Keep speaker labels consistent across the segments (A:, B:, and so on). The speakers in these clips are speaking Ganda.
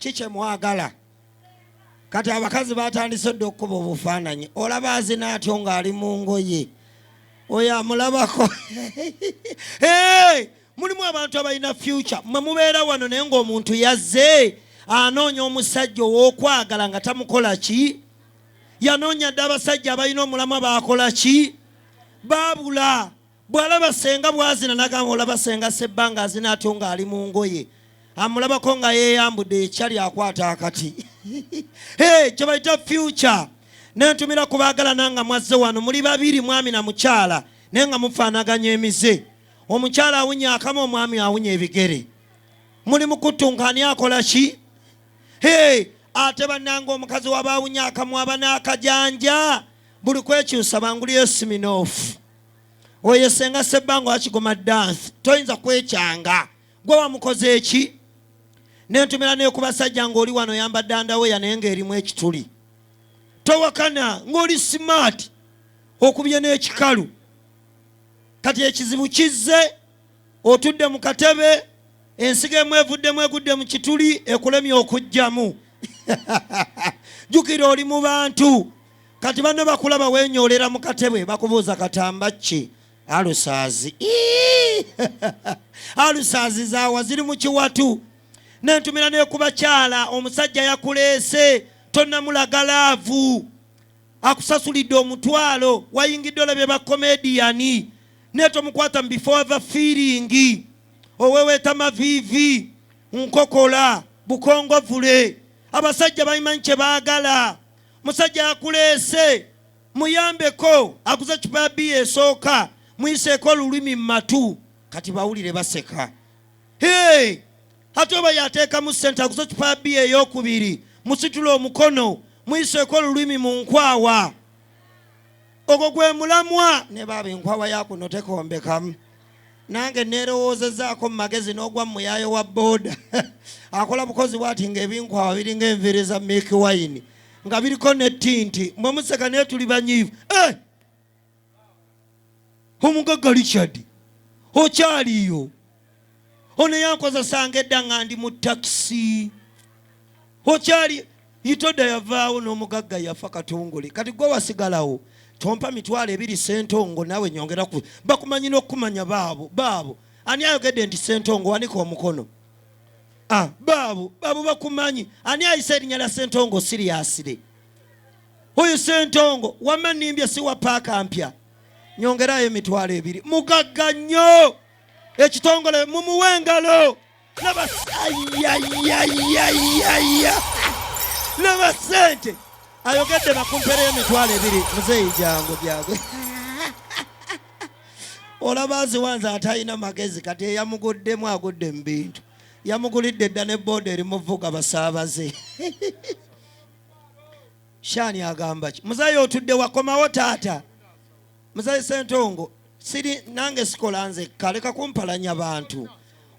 A: Kiki mwagala? Kati abakazi batandise dde okuba obufaananyi. Olaba azina atyo ng'ali mu ngoye. Oyo amulabako. Hey! Mulimu abantu abalina future. Mwe mubeera wano naye ng'omuntu yazze anoonya omusajja ow'okwagala nga tamukola ki? Yanoonya dde abasajja abalina omulamwa baakola ki? Baabula. Bw'alaba Senga bw'azina n'agamba olaba Senga Sebanga azina atyo ng'ali mu ngoye. Amulabako nga yeeyambudde ekyali akwata akati. Hey, kye bayita future. Nentumira kubaagala nanga mwazze wano muli babiri mwami na mukyala naye nga mufaanaganya emize. Omukyala awunya akama, omwami awunya ebigere. Muli mu kuttunkani akola ki? Hey, ate bannanga omukazi w'abaawunya akamu aba n'akajanja. Buli kwekyusa banguliyo Siminofu. Oyo Senga Sebanga wakigoma dance. Toyinza kwekyanga. Gwe wamukoze eki? Nentumira ne ku basajja ng'oli wano yambadde andaweya naye ng'erimu ekituli. Towakana ng'oli smart okubye n'ekikalu. Kati ekizibu kizze otudde mu katebe ensigo emu evuddemu egudde mu kituli ekulemye okujjamu. Jjukira oli mu bantu. Kati banno bakulaba weenyoolera mu katebe bakubuuza katamba ki? Alusaazi. Alusaazi zaawa ziri mu Ekiwatto. Nentumira ne ku bakyala omusajja yakuleese tonnamulaga laavu. Akusasulidde omutwalo wayingidde olabye bakomediyani. Neto mukwata before the feeling. Oweweeta mavivi nkokola bukongovule. Abasajja bayimanyi kye baagala. Musajja akuleese muyambeko akuza kipa bia esooka muyiseeko olulimi mu matu kati bawulire baseka. Hey! Ate oba yateeka mu ssente akuza kipa bia ey'okubiri musitula omukono muyiseeko olulimi mu nkwawa. Ogwo gwe mulamwa ne baba enkwawa yakuno tekombekamu. Nange neerowoozezaako mu magezi n'ogwa mu muyaayo wa booda. Akola bukozi bw'ati ng'ebinkwawa biringa enviiri za milk wine nga biriko n'ettinti. Mwe museka naye tuli banyiivu. Omugagga Richard okyaliyo. Ono yankozesanga edda nga ndi mu takisi. Okyali yitodda yavaawo n'omugagga yafa katungule. Kati gwe wasigalawo. Tompa mitwalo 2 sentongo nawe nyongera ku. Bakumanyi n'okumanya baabo. Ani ayogedde nti sentongo wanika omukono? Baabo bakumanyi. Ani ayise erinnya lya sentongo seriously? Oyo sentongo wamma nimbye si wa paaka mpya. Nyongerayo emitwalo 2. Mugagga nnyo. Ekitongole mumuwe engalo. Laba sente. Ayogedde bakumpereyo emitwalo 2. Muzeeyi jangu byagwe. Olaba aziwanza atalina magezi kati eyamuguddemu agudde mu bintu. Yamugulidde dda ne booda erimuvuga basaabaze. Shani agamba ki? Muzeeyi otudde wakomawo taata. Muzeeyi Sentongo siri nange sikola nze kaleka kumpalanya bantu.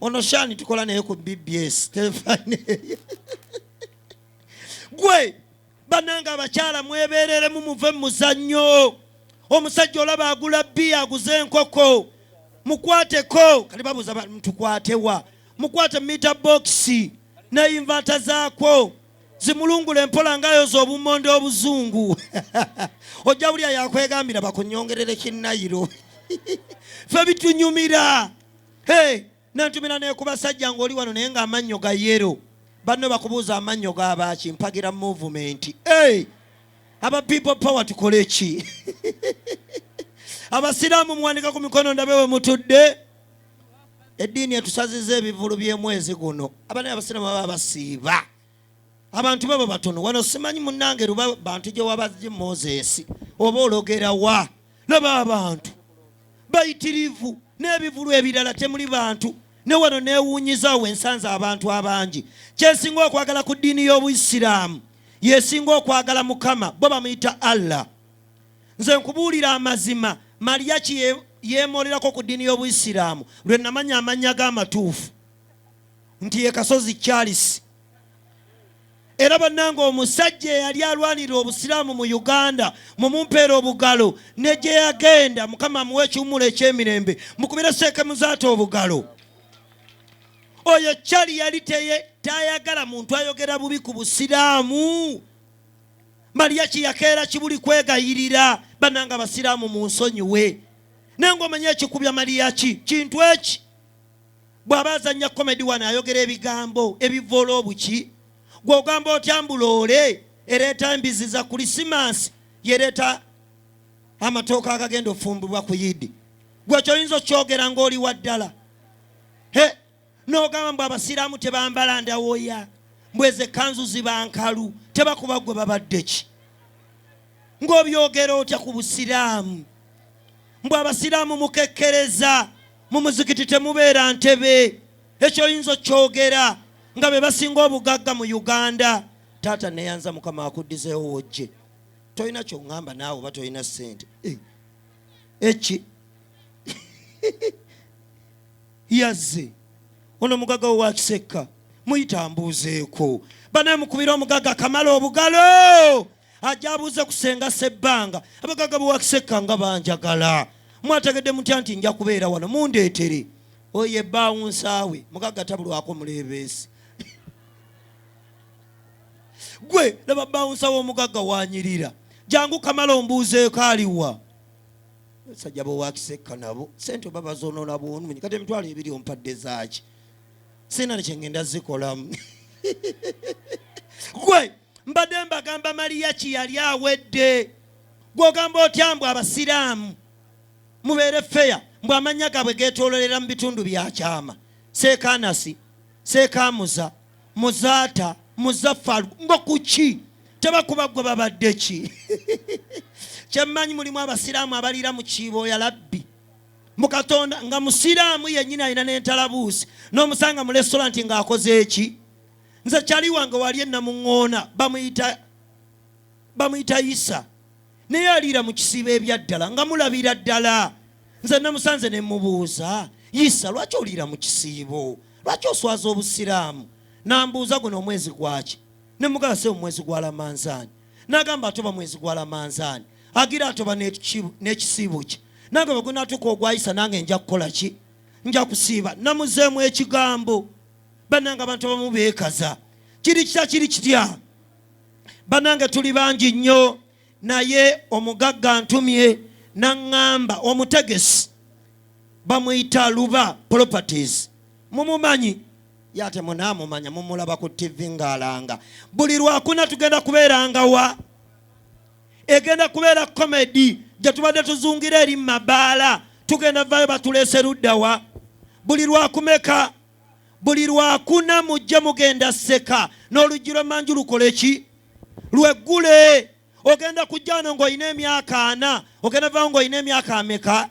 A: Ono Shani tukola naye ku BBS Stefani. Gwe bananga abakyala mweberere muve muzannyo. Omusajja olaba agula bia aguze enkoko. Mukwateko kali babuza mtukwatewa. Mukwate meter box na inverter zaakwo. Zimulungule empola ngayo z'obumonde obuzungu. Ojjawulya yakwegambira bakunyongerere kinnayiro. Fe bitunyumira. Hey, nantumira ne ku basajja ng'oli wano naye ng'amannyo ga yero. Banno bakubuuza amannyo g'abaaki mpagira movement. Hey! Aba people power tukole ki? Abasiraamu muwanika ku mikono ndabe we mutudde. Eddiini etusaziza ebivulu by'emwezi guno. Abana abasiraamu baba basiiba. Abantu babo batono. Wano simanyi munnange ruba bantu gye wabazze Moses. Oba ologera wa. Laba abantu. Bayitirivu n'ebivulu ebirala temuli bantu. Ne wano neewuunyiza wensanza abantu abangi. Kyesinga okwagala ku ddiini y'Obuyisiraamu yesinga okwagala Mukama bo bamuyita Allah. Nze nkubuulira amazima Mariaki yeemolerako ku ddiini y'Obuyisiraamu lwe namanya amannya g'amatuufu nti ye Kasozi Charles. Era bannanga omusajja eyali alwanira obusiraamu mu Uganda mumumpeera obugalo ne gye yagenda Mukama amuwe ekiwummulo eky'emirembe mukubire Seeke Muzaata obugalo. oyo kyali yali tayagala muntu ayogera bubi ku busiraamu. Mariya kiyakeera kibuli kwegayirira bananga basiraamu mu nsonyiwe. Nengo omanye ekikubya Mariya kintu eki. Bw'abazanya komedi wano ayogera ebigambo ebivoola obuki. Gw'ogamba otambulole ereeta embizi za Krisimansi yereeta amatooka agagenda ofumbibwa ku Yidi. Gwe kyoyinza okyogera ng'oli waddala. N'ogamba mbu abasiraamu tebambala ndawoya, mbweze kanzu ziba nkalu, tebakuba gwe babadde ki? Ng'obyogera otya ku busiraamu? Mbw abasiraamu mukekkereza, mu muzikiti temubeera ntebe. Ekyo oyinza okyogera nga be basinga obugagga mu Uganda. Taata neyanza Mukama akuddizeewo wojje. Toyina kyongamba naawe oba toyina ssente. Eki yazze ono mugagga wa Kiseka muyita mbuuzeeko. Banaye mukubira omugagga Kamala obugalo ajja abuuze ku Senga Sebanga. Abagagga wa Kiseka nga banjagala. Mwategedde mutya nti nja kubeera wano mundeetere. Oye bawunsaawe mugagga tabulwako muleebeesi. Gwe laba bawunsaawe omugagga wanyirira. Jangu Kamala ombuuzeeko aliwa. Sajja bo wa Kiseka nabo sente baba zonoona bwonu kati emitwalo ebiri ompadde zaaki. Sina nekyengenda zikolamu. Gwe mbadde mbagamba Mariya kiyali awedde. Gw'ogamba otya mbu abasiraamu mubeere feya mbu amanya gaabwe geetoololera mu bitundu bya kyama. Seekanasi, Seekamuza, Muzaata, Muzaffalu ngokuki tebakuba gwe babadde ki? Kyemmanyi mulimu abasiraamu abalira mu kiibo ya Labbi mu Katonda nga musiraamu yennyini alina n'entalabuusi n'omusanga mu restaurant ng'akoze eki. Nze kyali wange wali ennamuŋŋoona bamuyita Isa naye aliira mu kisiibo ebyaddala nga mulabira ddala. Nze namusanze ne mubuuza, Isa lwaki oliira mu kisiibo? Lwaki oswaza obusiraamu? Nambuuza guno omwezi gwaki? Ne mugamba se omwezi gwa Ramanzaani. N'agamba atoba mwezi gwa Ramanzaani. Agira atoba n'ekisiibo kye. Nange bwe gunaatuuka ogwa Isa nange nja kukola ki? Nja kusiiba. Namuzeemu ekigambo. Bannange abantu abamu beekaza. Kiri kitya? Bannange tuli bangi nnyo naye omugagga ntumye n'aŋŋamba omutegesi bamuyita Luba Properties. Mumumanyi? Yate munaamumanya mumulaba ku TV ng'alanga. Buli Lwakuna tugenda kubeeranga wa? Egenda kubeera komedi gye tubadde tuzungira eri mabaala. Tugenda vayo batuleese ludda wa? Buli Lwakumeka? Buli Lwakuna mujje mugenda sseka n'oluggi lw'emmanju lukole ki? Lweggule. Ogenda kujja wano ng'olina emyaka 4, ogenda vayo ng'olina emyaka ameka?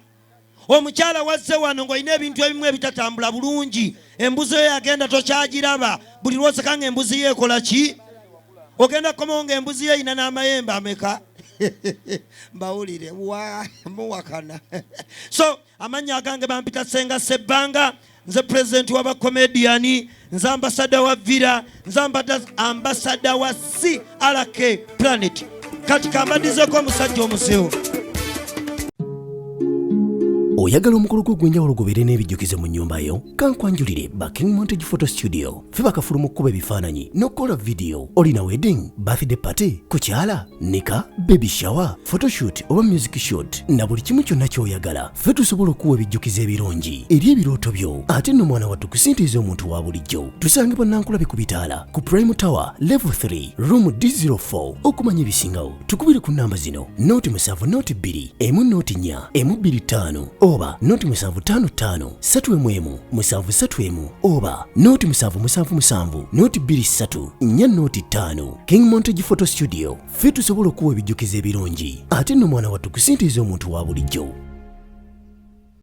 A: Omukyala wazze wano ng'olina ebintu ebimu ebitatambula bulungi. Embuzi yo yagenda tokyagiraba. Buli lwoseka ng'embuzi yo ekola ki? Ogenda komawo ng'embuzi yo erina n'amayembe ameka? Mbawulire muwakana. So amannya agange bampita Senga Sebanga. Nze president w'abakomediani, nze ambasada wa Vira, nze ambasada wa CRK Planet. Kati kambadizeko omusajja omusewo.
B: Oyagala omukolo gw'enjawulo gubeere n'ebijjukize mu nnyumba yo? Kankwanjulire ba King Montage Photo Studio. Ffe bakafulu mu kkuba ebifaananyi n'okukola video. Olina wedding, birthday party, kukyala, nika, baby shower, photoshoot oba music shoot na buli kimu kyonna ky'oyagala. Ffe tusobola okuwa ebijjukize ebirungi eri ebirooto byo. Ate nno mwana wattu kusintiiza omuntu wa bulijjo. Tusangibwa Nankulabe ku Bitaala ku Prime Tower Level 3 Room D04. Okumanya ebisingawo tukubire ku nnamba zino: 07 2 1 4 1 oba 0755 3 731 oba 0777 23 4 5. King Montage Photo Studio. Ffe tusobola okuwa ebijjukize ebirungi ate nno mwana wattu kusintiiza omuntu wa bulijjo.